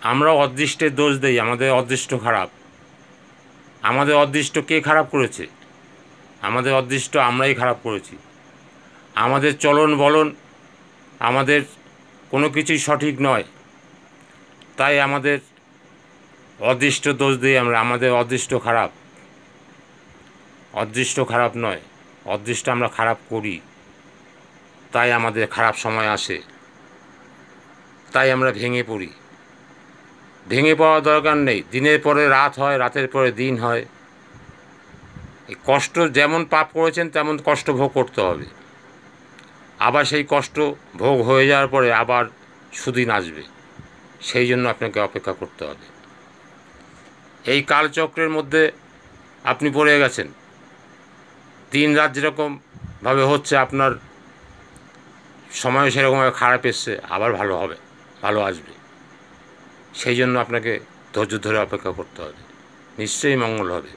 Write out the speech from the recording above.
আমরা অদৃষ্টের দোষ দেই, আমাদের অদৃষ্ট খারাপ। আমাদের অদৃষ্ট কে খারাপ করেছে? আমাদের অদৃষ্ট আমরাই খারাপ করেছি। আমাদের চলন বলন, আমাদের কোনো কিছুই সঠিক নয়, তাই আমাদের অদৃষ্ট দোষ দিই আমরা। আমাদের অদৃষ্ট খারাপ, অদৃষ্ট খারাপ নয়, অদৃষ্ট আমরা খারাপ করি, তাই আমাদের খারাপ সময় আসে, তাই আমরা ভেঙে পড়ি। ভেঙে পড়ার দরকার নেই। দিনের পরে রাত হয়, রাতের পরে দিন হয়। এই কষ্ট যেমন পাপ করেছেন তেমন কষ্ট ভোগ করতে হবে। আবার সেই কষ্ট ভোগ হয়ে যাওয়ার পরে আবার সুদিন আসবে, সেই জন্য আপনাকে অপেক্ষা করতে হবে। এই কালচক্রের মধ্যে আপনি পড়ে গেছেন। দিন রাত যেরকমভাবে হচ্ছে, আপনার সময় সেরকমভাবে খারাপ এসছে, আবার ভালো হবে, ভালো আসবে। সেই জন্য আপনাকে ধৈর্য ধরে অপেক্ষা করতে হবে, নিশ্চয়ই মঙ্গল হবে।